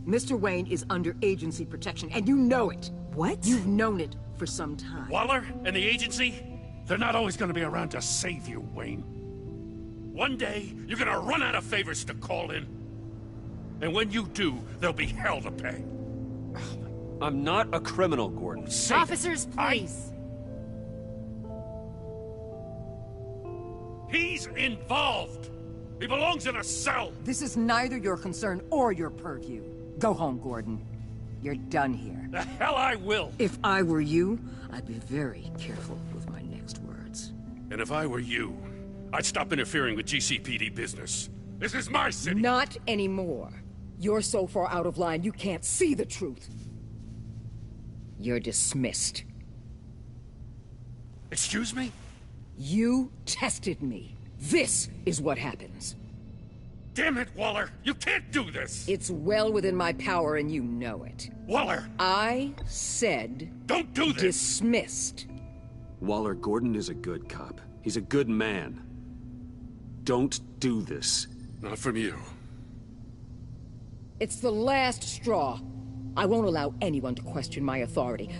Mr. Wayne is under agency protection, and you know it. What? You've known it for some time. Waller and the agency? They're not always gonna be around to save you, Wayne. One day, you're gonna run out of favors to call in. And when you do, there'll be hell to pay. I'm not a criminal, Gordon. Officers, please. He's involved! He belongs in a cell! This is neither your concern or your purview. Go home, Gordon. You're done here. The hell I will! If I were you, I'd be very careful with my next words. And if I were you, I'd stop interfering with GCPD business. This is my city! Not anymore. You're so far out of line, you can't see the truth. You're dismissed. Excuse me? You tested me. This is what happens. Damn it, Waller! You can't do this! It's well within my power and you know it. Waller! I said... Don't do this! Dismissed. Waller, Gordon is a good cop. He's a good man. Don't do this. Not from you. It's the last straw. I won't allow anyone to question my authority.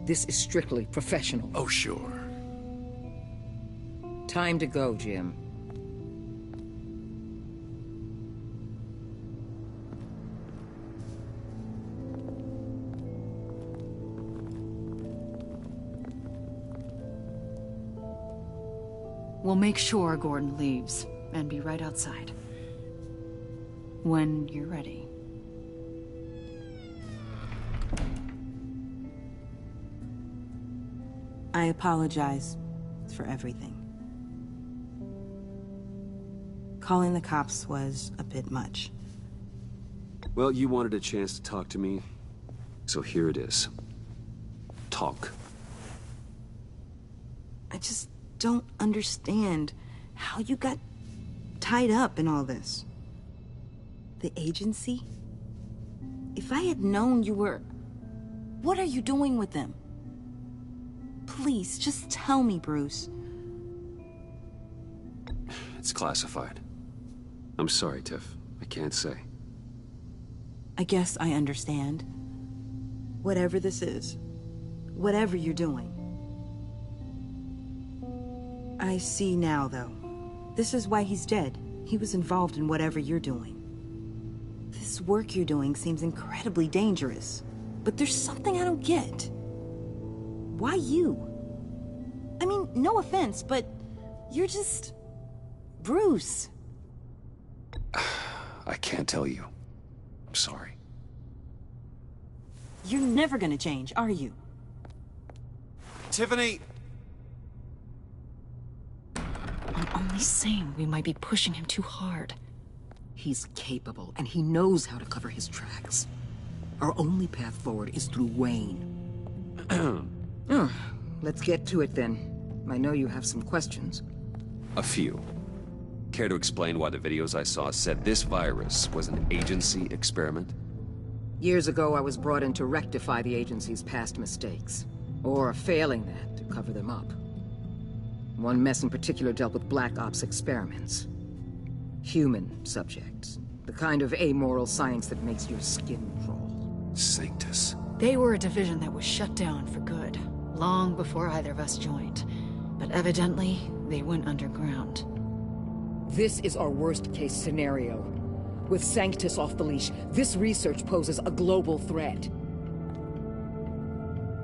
This is strictly professional. Oh, sure. Time to go, Jim. We'll make sure Gordon leaves, and be right outside. When you're ready. I apologize for everything. Calling the cops was a bit much. Well, you wanted a chance to talk to me, so here it is. Talk. I just don't understand how you got tied up in all this. The agency? If I had known you were... What are you doing with them? Please, just tell me, Bruce. It's classified. I'm sorry, Tiff. I can't say. I guess I understand. Whatever this is, whatever you're doing. I see now, though. This is why he's dead. He was involved in whatever you're doing. This work you're doing seems incredibly dangerous. But there's something I don't get. Why you? I mean, no offense, but you're just... Bruce. I can't tell you. I'm sorry. You're never gonna change, are you? Tiffany! I'm only saying we might be pushing him too hard. He's capable, and he knows how to cover his tracks. Our only path forward is through Wayne. Let's get to it, then. I know you have some questions. A few. Care to explain why the videos I saw said this virus was an agency experiment? Years ago, I was brought in to rectify the agency's past mistakes. Or, failing that, to cover them up. One mess in particular dealt with Black Ops experiments. Human subjects. The kind of amoral science that makes your skin crawl. Sanctus. They were a division that was shut down for good, long before either of us joined. But evidently, they went underground. This is our worst-case scenario. With Sanctus off the leash, this research poses a global threat.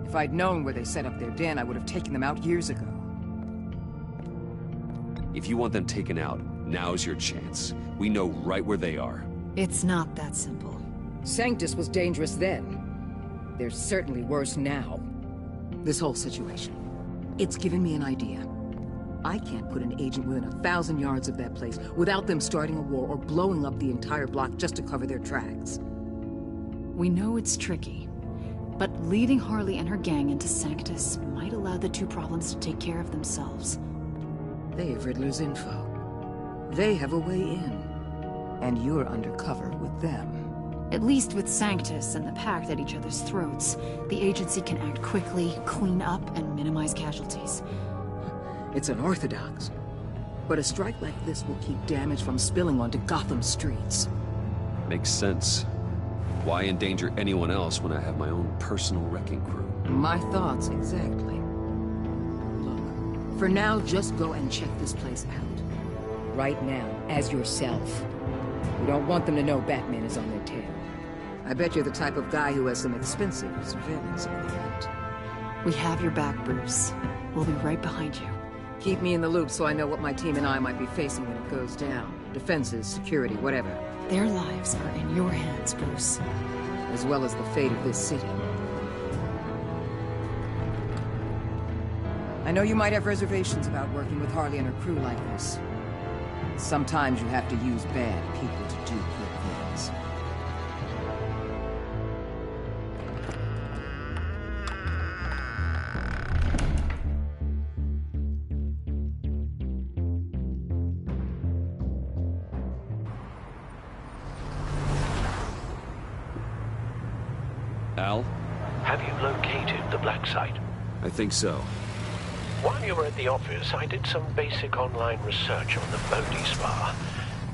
If I'd known where they set up their den, I would have taken them out years ago. If you want them taken out, now's your chance. We know right where they are. It's not that simple. Sanctus was dangerous then. They're certainly worse now. This whole situation, it's given me an idea. I can't put an agent within 1,000 yards of that place without them starting a war or blowing up the entire block just to cover their tracks. We know it's tricky, but leading Harley and her gang into Sanctus might allow the two problems to take care of themselves. They have Riddler's info. They have a way in. And you're undercover with them. At least with Sanctus and the Pact at each other's throats, the agency can act quickly, clean up, and minimize casualties. It's unorthodox. But a strike like this will keep damage from spilling onto Gotham streets. Makes sense. Why endanger anyone else when I have my own personal wrecking crew? My thoughts, exactly. Look, for now, just go and check this place out. Right now, as yourself. We don't want them to know Batman is on their tail. I bet you're the type of guy who has some expensive surveillance equipment. We have your back, Bruce. We'll be right behind you. Keep me in the loop so I know what my team and I might be facing when it goes down. Defenses, security, whatever. Their lives are in your hands, Bruce. As well as the fate of this city. I know you might have reservations about working with Harley and her crew like this. Sometimes you have to use bad people to do good things. Al? Have you located the black site? I think so. While you were at the office, I did some basic online research on the Bodhi Spa.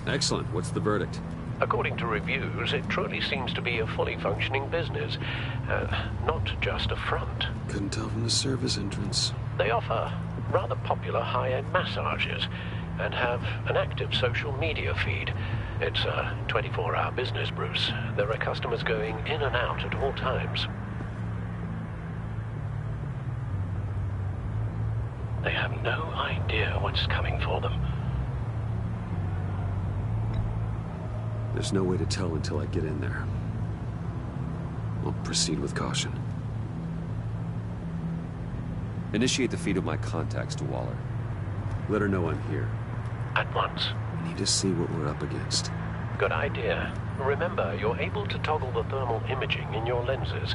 Excellent. What's the verdict? According to reviews, it truly seems to be a fully functioning business. Not just a front. Couldn't tell from the service entrance. They offer rather popular high-end massages and have an active social media feed. It's a 24-hour business, Bruce. There are customers going in and out at all times. They have no idea what's coming for them. There's no way to tell until I get in there. I'll proceed with caution. Initiate the feed of my contacts to Waller. Let her know I'm here. At once. We need to see what we're up against. Good idea. Remember, you're able to toggle the thermal imaging in your lenses.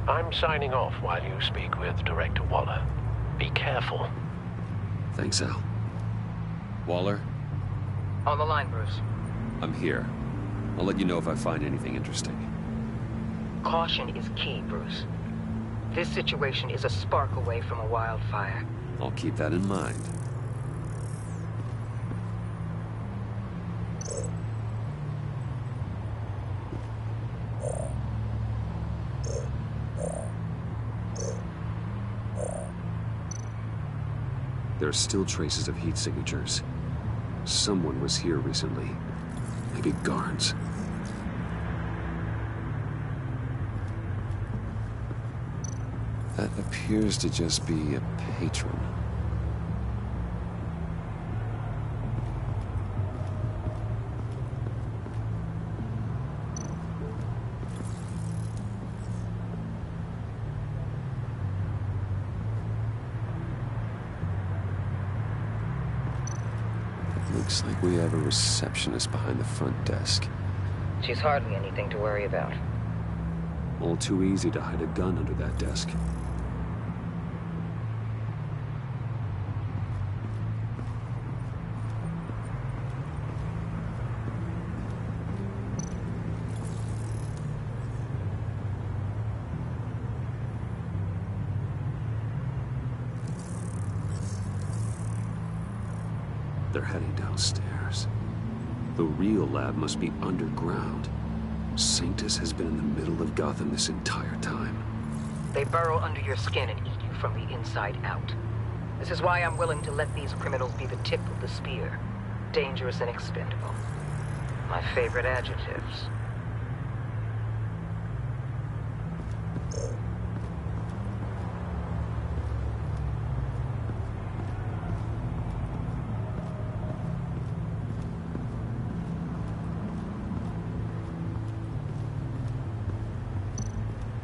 I'm signing off while you speak with Director Waller. Be careful. Thanks, Al. Waller? On the line, Bruce. I'm here. I'll let you know if I find anything interesting. Caution is key, Bruce. This situation is a spark away from a wildfire. I'll keep that in mind. There are still traces of heat signatures. Someone was here recently. Maybe guards. That appears to just be a patron. Looks like we have a receptionist behind the front desk. She's hardly anything to worry about. All too easy to hide a gun under that desk. They're heading downstairs. The real lab must be underground. Sanctus has been in the middle of Gotham this entire time. They burrow under your skin and eat you from the inside out. This is why I'm willing to let these criminals be the tip of the spear. Dangerous and expendable. My favorite adjectives.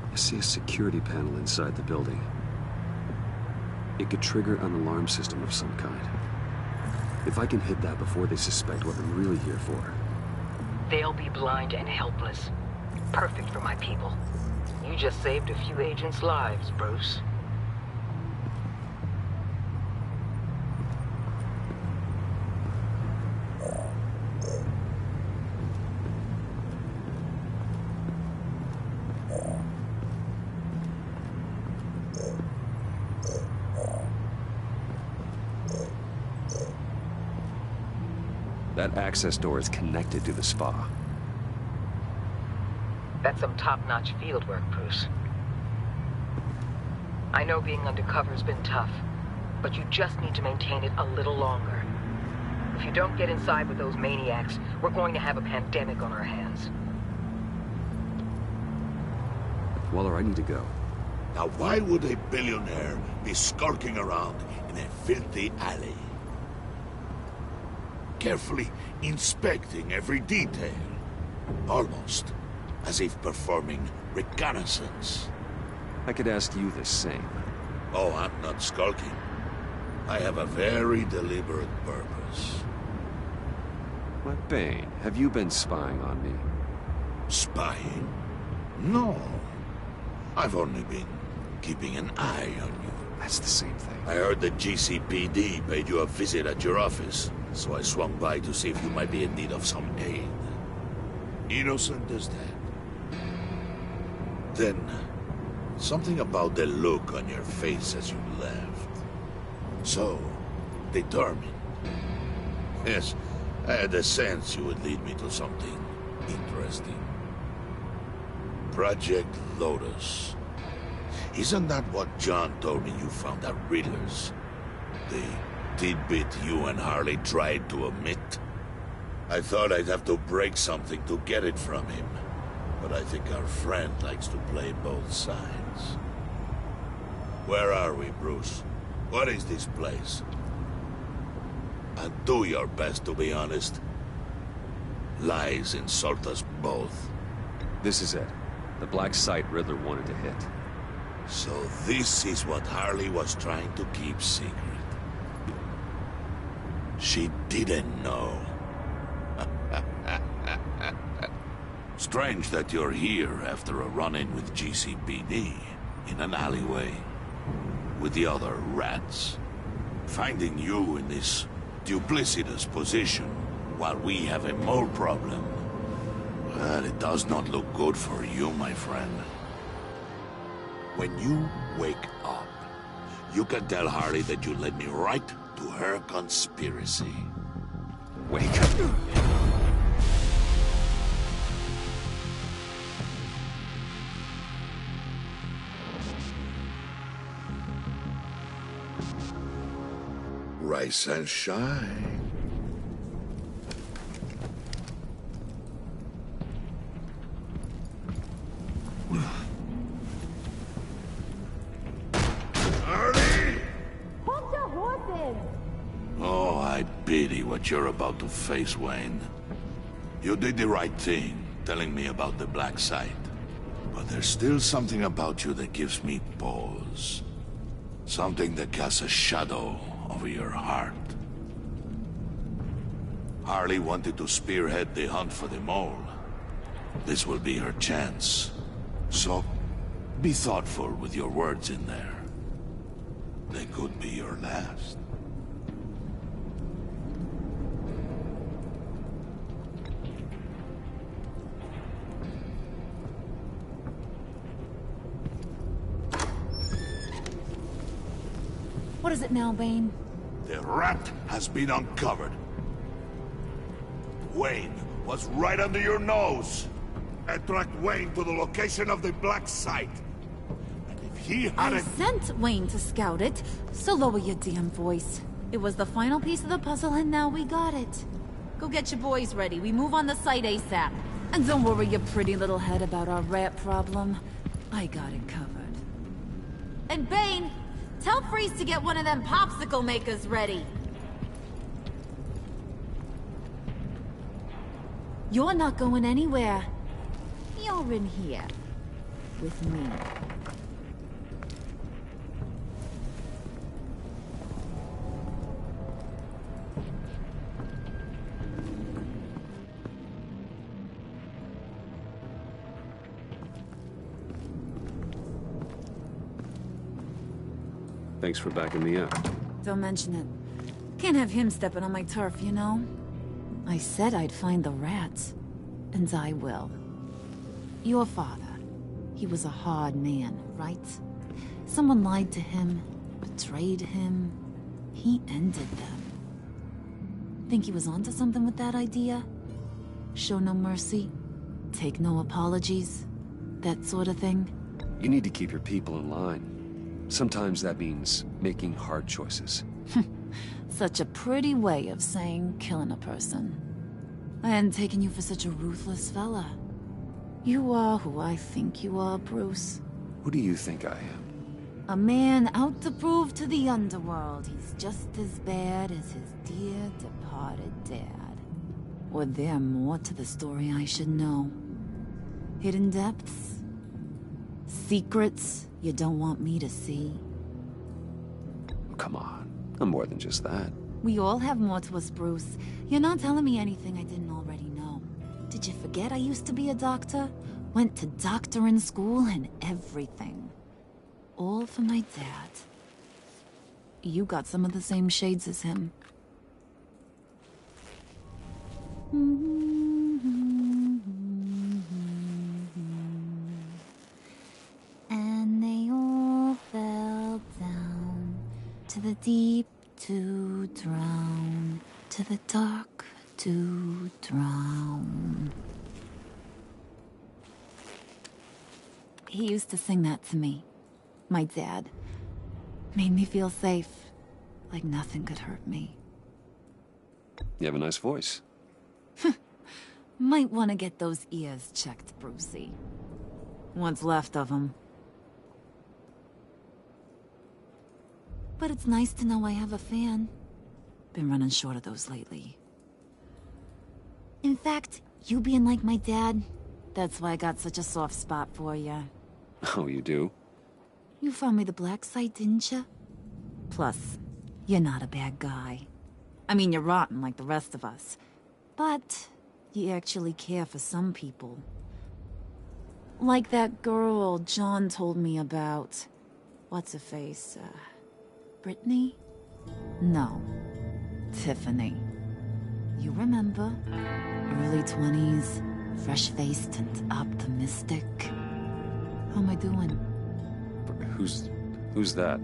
I see a security panel inside the building. It could trigger an alarm system of some kind. If I can hit that before they suspect what I'm really here for. They'll be blind and helpless. Perfect for my people. You just saved a few agents' lives, Bruce. That access door is connected to the spa. That's some top-notch field work, Bruce. I know being undercover's been tough, but you just need to maintain it a little longer. If you don't get inside with those maniacs, we're going to have a pandemic on our hands. Waller, I need to go. Now why would a billionaire be skulking around in a filthy alley? Carefully inspecting every detail. Almost as if performing reconnaissance. I could ask you the same. Oh, I'm not skulking. I have a very deliberate purpose. My Bane, have you been spying on me? Spying? No. I've only been keeping an eye on you. That's the same thing. I heard the GCPD paid you a visit at your office, so I swung by to see if you might be in need of some aid. Innocent as that. Then, something about the look on your face as you left. So, determined. Yes, I had a sense you would lead me to something interesting. Project Lotus. Isn't that what John told me you found at Riddler's? The tidbit you and Harley tried to omit? I thought I'd have to break something to get it from him. But I think our friend likes to play both sides. Where are we, Bruce? What is this place? And do your best to be honest. Lies insult us both. This is it. The black site Riddler wanted to hit. So this is what Harley was trying to keep secret. She didn't know. Strange that you're here after a run-in with GCPD in an alleyway with the other rats. Finding you in this duplicitous position while we have a mole problem. Well, it does not look good for you, my friend. When you wake up, you can tell Harley that you led me right to her conspiracy. Wake up. Rise and shine. Harley! Hold your horses! Oh, I pity what you're about to face, Wayne. You did the right thing, telling me about the black site. But there's still something about you that gives me pause. Something that casts a shadow over your heart. Harley wanted to spearhead the hunt for the mole. This will be her chance. So, be thoughtful with your words in there. They could be your last. What is it now, Bane? The rat has been uncovered. Wayne was right under your nose. I tracked Wayne to the location of the black site. And if he I hadn't... sent Wayne to scout it, so lower your damn voice. It was the final piece of the puzzle and now we got it. Go get your boys ready. We move on the site ASAP. And don't worry your pretty little head about our rat problem. I got it covered. And Bane, tell Freeze to get one of them popsicle makers ready. You're not going anywhere. You're in here. With me. Thanks for backing me up. Don't mention it. Can't have him stepping on my turf, you know? I said I'd find the rats. And I will. Your father. He was a hard man, right? Someone lied to him, betrayed him. He ended them. Think he was onto something with that idea? Show no mercy? Take no apologies? that sort of thing? You need to keep your people in line. Sometimes that means making hard choices. Such a pretty way of saying killing a person. I hadn't taken you for such a ruthless fella. You are who I think you are, Bruce. Who do you think I am? A man out to prove to the underworld he's just as bad as his dear departed dad. Or there more to the story I should know? Hidden depths? Secrets you don't want me to see? Oh, come on. I'm more than just that. We all have more to us, Bruce. You're not telling me anything I didn't already know. Did you forget I used to be a doctor? Went to doctoring school and everything. All for my dad. You got some of the same shades as him. And they all fell down to the deep to drown, to the dark to drown. He used to sing that to me. My dad. Made me feel safe. Like nothing could hurt me. You have a nice voice. Might want to get those ears checked, Brucey. What's left of them. But it's nice to know I have a fan. Been running short of those lately. In fact, you being like my dad, that's why I got such a soft spot for you. Oh, you do? You found me the black site, didn't you? Plus, you're not a bad guy. I mean, you're rotten like the rest of us. But you actually care for some people. Like that girl John told me about. What's her face? Brittany? No. Tiffany. You remember? Early 20s, fresh-faced and optimistic. How am I doing? Who's that?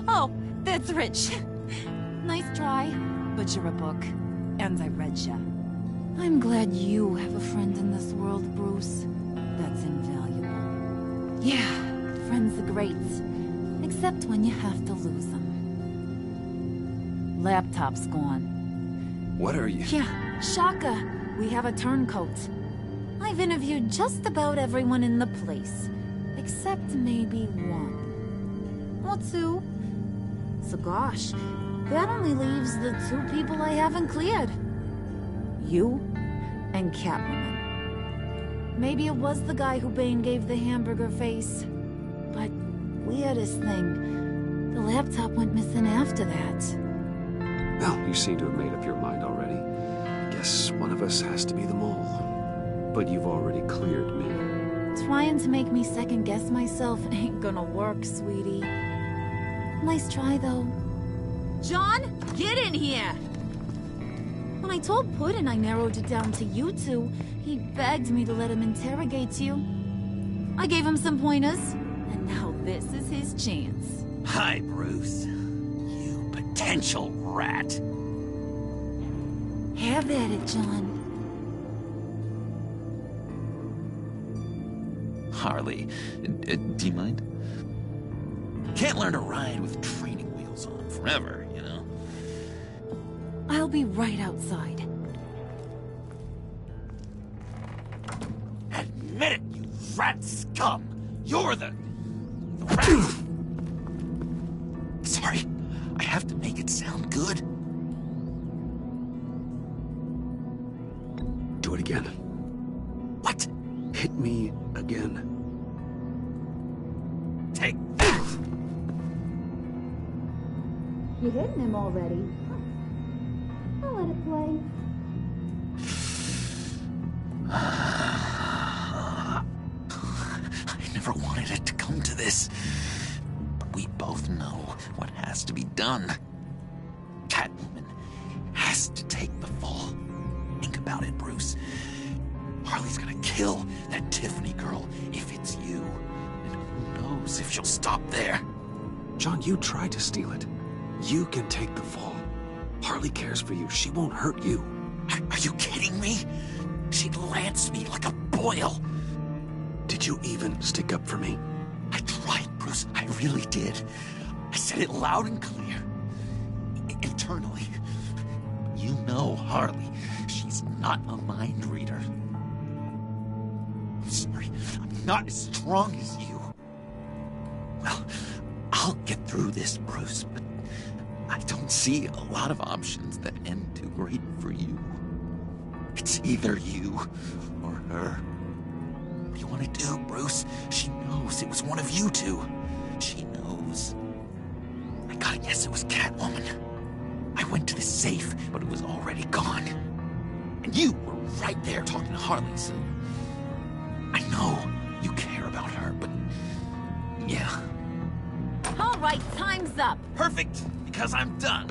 Oh, that's Rich. Nice try, but you're a book, and I read ya. I'm glad you have a friend in this world, Bruce. That's invaluable. Yeah, friends are great, except when you have to lose them. Laptop's gone. What are you? Yeah, Shaka. We have a turncoat. I've interviewed just about everyone in the place. Except maybe one. Or two. So gosh, that only leaves the two people I haven't cleared. You and Catwoman. Maybe it was the guy who Bane gave the hamburger face. But weirdest thing, the laptop went missing after that. Well, you seem to have made up your mind already. Guess one of us has to be the mole. But you've already cleared me. Trying to make me second-guess myself ain't gonna work, sweetie. Nice try, though. John, get in here! When I told Puddin' I narrowed it down to you two, he begged me to let him interrogate you. I gave him some pointers, and now this is his chance. Hi, Bruce. You potential rat. Have at it, John. Harley, do you mind? Can't learn to ride with training wheels on forever, you know? I'll be right outside. Admit it, you rat scum! You're the rat! Sorry, I have to make it sound good. Do it again. What? Hit me again. Take that! You hitting him already? I'll let it play. I never wanted it to come to this. But we both know what has to be done. Catwoman has to take the fall. Think about it, Bruce. Harley's gonna kill that Tiffany girl if it's you. And who knows if she'll stop there. John, you tried to steal it. You can take the fall. Harley cares for you. She won't hurt you. Are you kidding me? She'd lance me like a boil. Did you even stick up for me? I tried, Bruce. I really did. I said it loud and clear. Internally. You know Harley. She's not a mind reader. I'm sorry. I'm not as strong as you. Well, I'll get through this, Bruce, but I don't see a lot of options that end too great for you. It's either you or her. What do you want to do, Bruce? She knows it was one of you two. She knows. I gotta guess it was Catwoman. I went to the safe, but it was already gone. And you were right there talking to Harley, so... I know you care about her, but... yeah. All right, time's up. Perfect, because I'm done.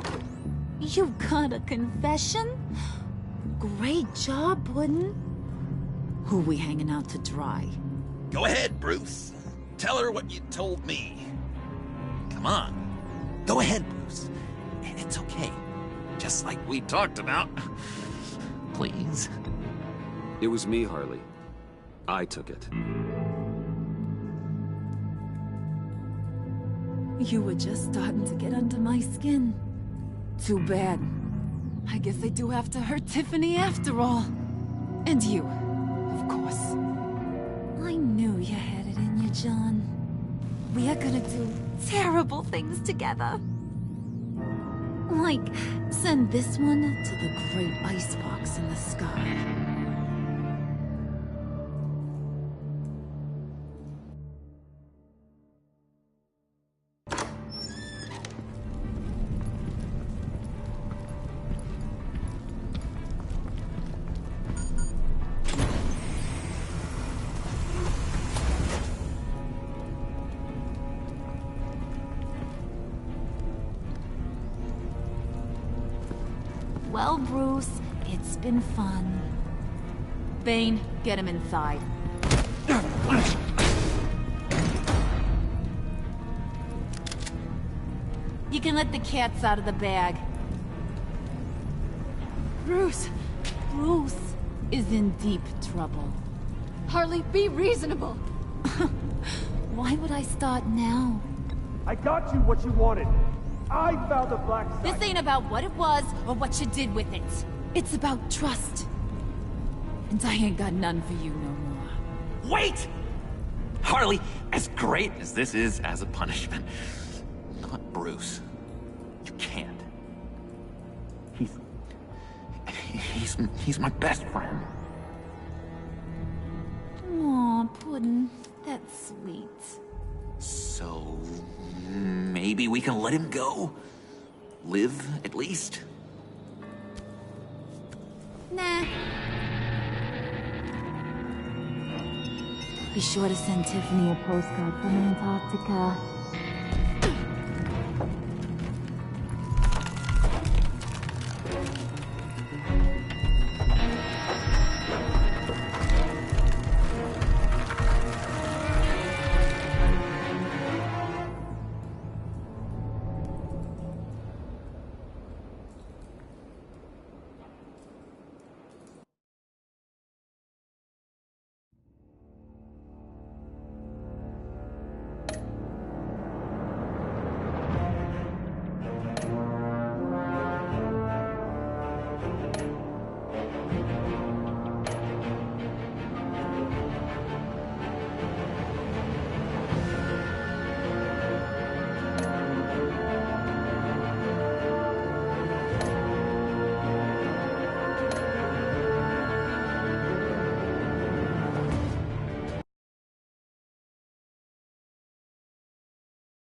You got a confession? Great job, Puddin'. Who we hanging out to dry? Go ahead, Bruce. Tell her what you told me. Come on. Go ahead, Bruce. It's okay. Just like we talked about. Please. It was me, Harley. I took it. You were just starting to get under my skin. Too bad. I guess I do have to hurt Tiffany after all. And you, of course. I knew you had it in you, John. We are gonna do terrible things together. Like, send this one to the great icebox in the sky. Well, Bruce, it's been fun. Bane, get him inside. You can let the cats out of the bag. Bruce is in deep trouble. Harley, be reasonable. Why would I start now? I got you what you wanted. I found the black site. This ain't about what it was or what you did with it. It's about trust. And I ain't got none for you no more. Wait! Harley, as great as this is as a punishment, not Bruce. You can't. He's my best friend. Aw, Puddin', that's sweet. So, maybe we can let him go? Live, at least? Nah. Be sure to send Tiffany a postcard from Antarctica.